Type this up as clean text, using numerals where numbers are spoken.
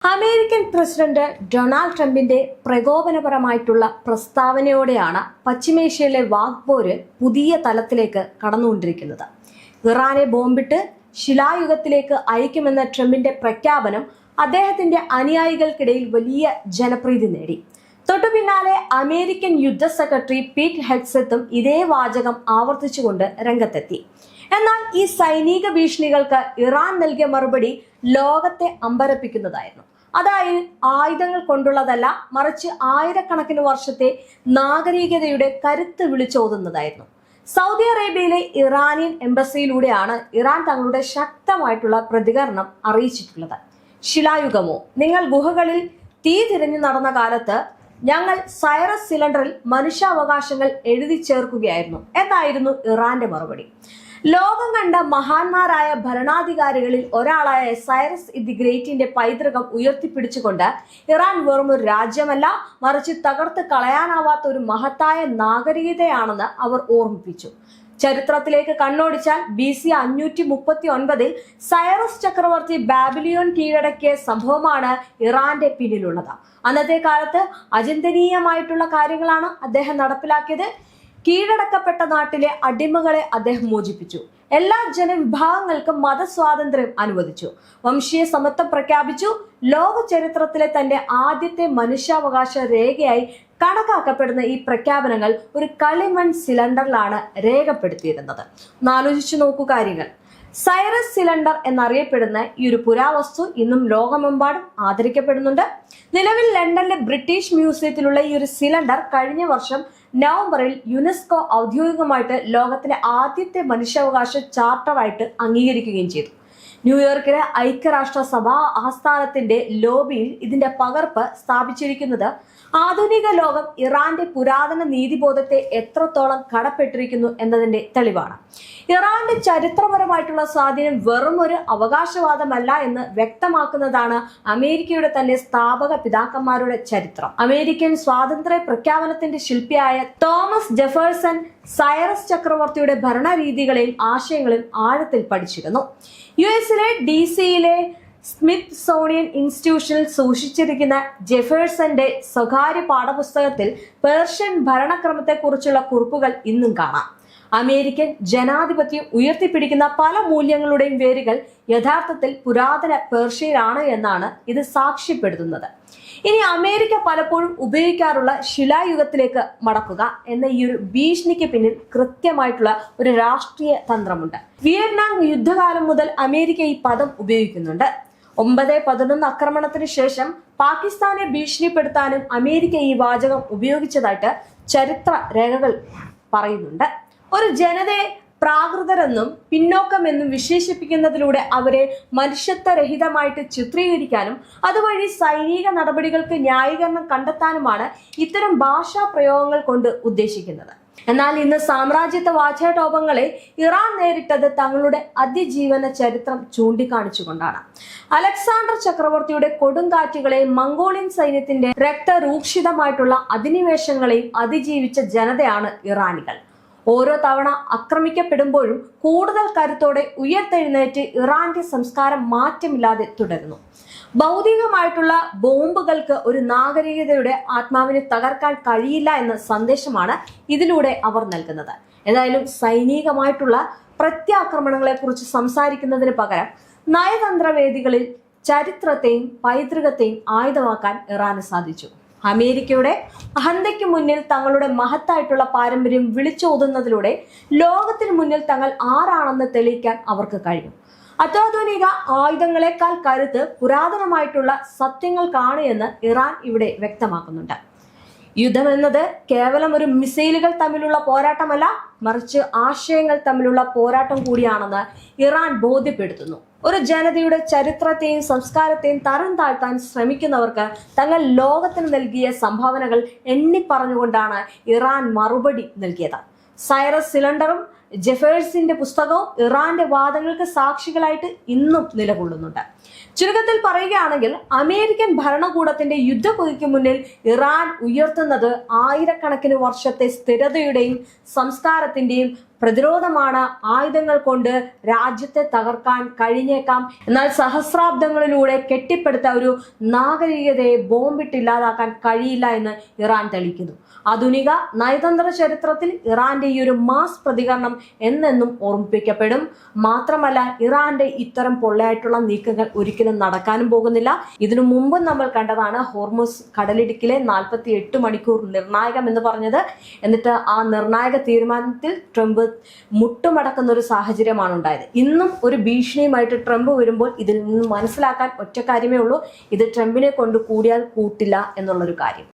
American president Donald ട്രംപിന്റെ പ്രകോപനപരമായിട്ടുള്ള പ്രസ്താവനയോടെയാണ് പശ്ചിമേഷ്യയിലെ വാഗ്പോര് പുതിയ തലത്തിലേക്ക് കടന്നുകൊണ്ടിരിക്കുന്നത്. ഇറാനെ ബോംബിട്ട് ശിലായുഗത്തിലേക്ക് അയക്കുമെന്ന ട്രംപിന്റെ പ്രഖ്യാപനം അദ്ദേഹത്തിന്റെ അനുയായികൾക്കിടയിൽ വലിയ ജനപ്രീതി നേടി. തൊട്ടുപിന്നാലെ അമേരിക്കൻ യുദ്ധ സെക്രട്ടറി പീറ്റ് ഹെഗ്സെത്തും ഇതേ വാചകം ആവർത്തിച്ചുകൊണ്ട് രംഗത്തെത്തി. എന്നാൽ ഈ സൈനിക ഭീഷണികൾക്ക് ഇറാൻ നൽകിയ മറുപടി ലോകത്തെ അമ്പരപ്പിക്കുന്നതായിരുന്നു. അതായത് ആയുധങ്ങൾ കൊണ്ടുള്ളതല്ല, മറിച്ച് ആയിരക്കണക്കിന് വർഷത്തെ നാഗരികതയുടെ കരുത്ത് വിളിച്ചോതുന്നതായിരുന്നു. സൗദി അറേബ്യയിലെ ഇറാനിയൻ എംബസിയിലൂടെയാണ് ഇറാൻ തങ്ങളുടെ ശക്തമായിട്ടുള്ള പ്രതികരണം അറിയിച്ചിട്ടുള്ളത്. ശിലായുഗമോ? നിങ്ങൾ ഗുഹകളിൽ തീ തിരിഞ്ഞു നടന്ന കാലത്ത് ഞങ്ങൾ സൈറസ് സിലിണ്ടറിൽ മനുഷ്യാവകാശങ്ങൾ എഴുതി ചേർക്കുകയായിരുന്നു എന്നായിരുന്നു ഇറാന്റെ മറുപടി. ലോകം കണ്ട മഹാന്മാരായ ഭരണാധികാരികളിൽ ഒരാളായ സൈറസ് ദി ഗ്രേറ്റിന്റെ പൈതൃകം ഉയർത്തിപ്പിടിച്ചുകൊണ്ട് ഇറാൻ വെറും ഒരു രാജ്യമല്ല, മറിച്ച് തകർത്ത് കളയാനാവാത്ത ഒരു മഹത്തായ നാഗരികതയാണെന്ന് അവർ ഓർമ്മിപ്പിച്ചു. ചരിത്രത്തിലേക്ക് കണ്ണോടിച്ചാൽ BC 539 സൈറസ് ചക്രവർത്തി ബാബിലിയോൺ കീഴടക്കിയ സംഭവമാണ് ഇറാന്റെ പിന്നിലുള്ളത്. അന്നത്തെ കാലത്ത് അചിന്തനീയമായിട്ടുള്ള കാര്യങ്ങളാണ് അദ്ദേഹം നടപ്പിലാക്കിയത്. കീഴടക്കപ്പെട്ട നാട്ടിലെ അടിമകളെ അദ്ദേഹം മോചിപ്പിച്ചു. എല്ലാ ജനവിഭാഗങ്ങൾക്കും മതസ്വാതന്ത്ര്യം അനുവദിച്ചു. വംശീയ സമത്വം പ്രഖ്യാപിച്ചു. ലോക ചരിത്രത്തിലെ തന്റെ ആദ്യത്തെ മനുഷ്യാവകാശ രേഖയായി കണക്കാക്കപ്പെടുന്ന ഈ പ്രഖ്യാപനങ്ങൾ ഒരു കളിമൺ സിലിണ്ടറിലാണ് രേഖപ്പെടുത്തിയിരുന്നത്. ഒന്നാലോചിച്ചു നോക്കൂ കാര്യങ്ങൾ. സൈറസ് സിലിണ്ടർ എന്നറിയപ്പെടുന്ന ഈ ഒരു പുരാവസ്തു ഇന്നും ലോകമെമ്പാടും ആദരിക്കപ്പെടുന്നുണ്ട്. നിലവിൽ ലണ്ടനിലെ ബ്രിട്ടീഷ് മ്യൂസിയത്തിലുള്ള ഈ ഒരു സിലിണ്ടർ കഴിഞ്ഞ വർഷം നവംബറിൽ യുനെസ്കോ ഔദ്യോഗികമായിട്ട് ലോകത്തിലെ ആദ്യത്തെ മനുഷ്യാവകാശ ചാർട്ടറായിട്ട് അംഗീകരിക്കുകയും ചെയ്തു. ന്യൂയോർക്കിലെ ഐക്യരാഷ്ട്രസഭ ആസ്ഥാനത്തിന്റെ ലോബിയിൽ ഇതിന്റെ പകർപ്പ് സ്ഥാപിച്ചിരിക്കുന്നത് ആധുനിക ലോകം ഇറാന്റെ പുരാതന നീതിബോധത്തെ എത്രത്തോളം കടപ്പെട്ടിരിക്കുന്നു എന്നതിന്റെ തെളിവാണ്. ഇറാന്റെ ചരിത്രപരമായിട്ടുള്ള സ്വാധീനം വെറും ഒരു അവകാശവാദമല്ല എന്ന് വ്യക്തമാക്കുന്നതാണ് അമേരിക്കയുടെ തന്നെ സ്ഥാപക പിതാക്കന്മാരുടെ ചരിത്രം. അമേരിക്കൻ സ്വാതന്ത്ര്യ പ്രഖ്യാപനത്തിന്റെ ശില്പിയായ തോമസ് ജെഫേഴ്സൺ സൈറസ് ചക്രവർത്തിയുടെ ഭരണരീതികളെയും ആശയങ്ങളും ആഴത്തിൽ പഠിച്ചിരുന്നു. US-ലെ DC-യിലെ സ്മിത്സോണിയൻ ഇൻസ്റ്റിറ്റ്യൂഷനിൽ സൂക്ഷിച്ചിരിക്കുന്ന ജെഫേഴ്സന്റെ സ്വകാര്യ പാഠപുസ്തകത്തിൽ പേർഷ്യൻ ഭരണക്രമത്തെക്കുറിച്ചുള്ള കുറിപ്പുകൾ ഇന്നും കാണാം. അമേരിക്കൻ ജനാധിപത്യം ഉയർത്തിപ്പിടിക്കുന്ന പല മൂല്യങ്ങളുടെയും വേരുകൾ യഥാർത്ഥത്തിൽ പുരാതന പേർഷ്യയിലാണ് എന്നാണ് ഇത് സാക്ഷ്യപ്പെടുത്തുന്നത്. ഇനി അമേരിക്ക പലപ്പോഴും ഉപയോഗിക്കാറുള്ള ശിലായുഗത്തിലേക്ക് മടക്കുക എന്ന ഈ ഒരു ഭീഷണിക്ക് പിന്നിൽ കൃത്യമായിട്ടുള്ള ഒരു രാഷ്ട്രീയ തന്ത്രമുണ്ട്. വിയറ്റ്നാം യുദ്ധകാലം മുതൽ അമേരിക്ക ഈ പദം ഉപയോഗിക്കുന്നുണ്ട്. 9/11 ആക്രമണത്തിന് ശേഷം പാകിസ്ഥാനെ ഭീഷണിപ്പെടുത്താനും അമേരിക്ക ഈ വാചകം ഉപയോഗിച്ചതായിട്ട് ചരിത്ര രേഖകൾ പറയുന്നുണ്ട്. ഒരു ജനതയെ പ്രാകൃതരെന്നും പിന്നോക്കമെന്നും വിശേഷിപ്പിക്കുന്നതിലൂടെ അവരെ മനുഷ്യത്വരഹിതമായിട്ട് ചിത്രീകരിക്കാനും അതുവഴി സൈനിക നടപടികൾക്ക് ന്യായീകരണം കണ്ടെത്താനുമാണ് ഇത്തരം ഭാഷാ പ്രയോഗങ്ങൾ കൊണ്ട് ഉദ്ദേശിക്കുന്നത്. എന്നാൽ ഇന്ന് സാമ്രാജ്യത്വ വാചാടോപങ്ങളെ ഇറാൻ നേരിട്ടത് തങ്ങളുടെ അതിജീവന ചരിത്രം ചൂണ്ടിക്കാണിച്ചുകൊണ്ടാണ്. അലക്സാണ്ടർ ചക്രവർത്തിയുടെ കൊടുങ്കാറ്റുകളെയും മംഗോളിയൻ സൈന്യത്തിന്റെ രക്തരൂക്ഷിതമായിട്ടുള്ള അധിനിവേശങ്ങളെയും അതിജീവിച്ച ജനതയാണ് ഇറാനികൾ. ഓരോ തവണ ആക്രമിക്കപ്പെടുമ്പോഴും കൂടുതൽ കരുത്തോടെ ഉയർത്തെഴുന്നേറ്റ് ഇറാന്റെ സംസ്കാരം മാറ്റമില്ലാതെ തുടരുന്നു. ഭൗതികമായിട്ടുള്ള ബോംബുകൾക്ക് ഒരു നാഗരികതയുടെ ആത്മാവിനെ തകർക്കാൻ കഴിയില്ല എന്ന സന്ദേശമാണ് ഇതിലൂടെ അവർ നൽകുന്നത്. ഏതായാലും സൈനികമായിട്ടുള്ള പ്രത്യാക്രമണങ്ങളെ കുറിച്ച് സംസാരിക്കുന്നതിന് പകരം നയതന്ത്രവേദികളിൽ ചരിത്രത്തെയും പൈതൃകത്തെയും ആയുധമാക്കാൻ ഇറാന് സാധിച്ചു. അമേരിക്കയുടെ അഹന്തയ്ക്ക് മുന്നിൽ തങ്ങളുടെ മഹത്തായിട്ടുള്ള പാരമ്പര്യം വിളിച്ചോതുന്നതിലൂടെ ലോകത്തിന് മുന്നിൽ തങ്ങൾ ആരാണെന്ന് തെളിയിക്കാൻ അവർക്ക് കഴിയും. അത്യാധുനിക ആയുധങ്ങളെക്കാൾ കരുത്ത് പുരാതനമായിട്ടുള്ള സത്യങ്ങൾക്കാണ് എന്ന് ഇറാൻ ഇവിടെ വ്യക്തമാക്കുന്നുണ്ട്. യുദ്ധം എന്നത് കേവലം ഒരു മിസൈലുകൾ തമ്മിലുള്ള പോരാട്ടമല്ല, മറിച്ച് ആശയങ്ങൾ തമ്മിലുള്ള പോരാട്ടം കൂടിയാണെന്ന് ഇറാൻ ബോധ്യപ്പെടുത്തുന്നു. ഒരു ജനതയുടെ ചരിത്രത്തെയും സംസ്കാരത്തെയും തരം താഴ്ത്താൻ ശ്രമിക്കുന്നവർക്ക് തങ്ങൾ ലോകത്തിന് നൽകിയ സംഭാവനകൾ എണ്ണിപ്പറഞ്ഞുകൊണ്ടാണ് ഇറാൻ മറുപടി നൽകിയത്. സൈറസ് സിലിണ്ടറും ജെഫേഴ്സിന്റെ പുസ്തകവും ഇറാന്റെ വാദങ്ങൾക്ക് സാക്ഷികളായിട്ട് ഇന്നും നിലകൊള്ളുന്നുണ്ട്. ചുരുക്കത്തിൽ പറയുകയാണെങ്കിൽ അമേരിക്കൻ ഭരണകൂടത്തിന്റെ യുദ്ധക്കൊതിക്ക് മുന്നിൽ ഇറാൻ ഉയർത്തുന്നത് ആയിരക്കണക്കിന് വർഷത്തെ സ്ഥിരതയുടെയും സംസ്കാരത്തിന്റെയും പ്രതിരോധമാണ്, ആയുധങ്ങൾ കൊണ്ട് രാജ്യത്തെ തകർക്കാൻ കഴിഞ്ഞേക്കാം, എന്നാൽ സഹസ്രാബ്ദങ്ങളിലൂടെ കെട്ടിപ്പടുത്ത ഒരു നാഗരികതയെ ബോംബിട്ടില്ലാതാക്കാൻ കഴിയില്ല എന്ന് ഇറാൻ തെളിയിക്കുന്നു. ആധുനിക നയതന്ത്ര ചരിത്രത്തിൽ ഇറാന്റെ ഈ ഒരു മാസ് പ്രതികരണം എന്നെന്നും ഓർമ്മിപ്പിക്കപ്പെടും. മാത്രമല്ല, ഇറാന്റെ ഇത്തരം പൊള്ളയായിട്ടുള്ള നീക്കങ്ങൾ ഒരിക്കലും നടക്കാനും പോകുന്നില്ല. ഇതിനു മുമ്പും നമ്മൾ കണ്ടതാണ് ഹോർമുസ് കടലിടുക്കിലെ 48 മണിക്കൂർ നിർണായകം എന്ന് പറഞ്ഞത്. എന്നിട്ട് ആ നിർണായക തീരുമാനത്തിൽ ട്രംപ് മുട്ടുമടക്കുന്ന ഒരു സാഹചര്യമാണ് ഉണ്ടായത്. ഇന്നും ഒരു ഭീഷണിയുമായിട്ട് ട്രംപ് വരുമ്പോൾ ഇതിൽ നിന്ന് മനസ്സിലാക്കാൻ ഒറ്റ കാര്യമേ ഉള്ളൂ, ഇത് ട്രംപിനെ കൊണ്ട് കൂടിയാൽ കൂട്ടില്ല എന്നുള്ളൊരു കാര്യം.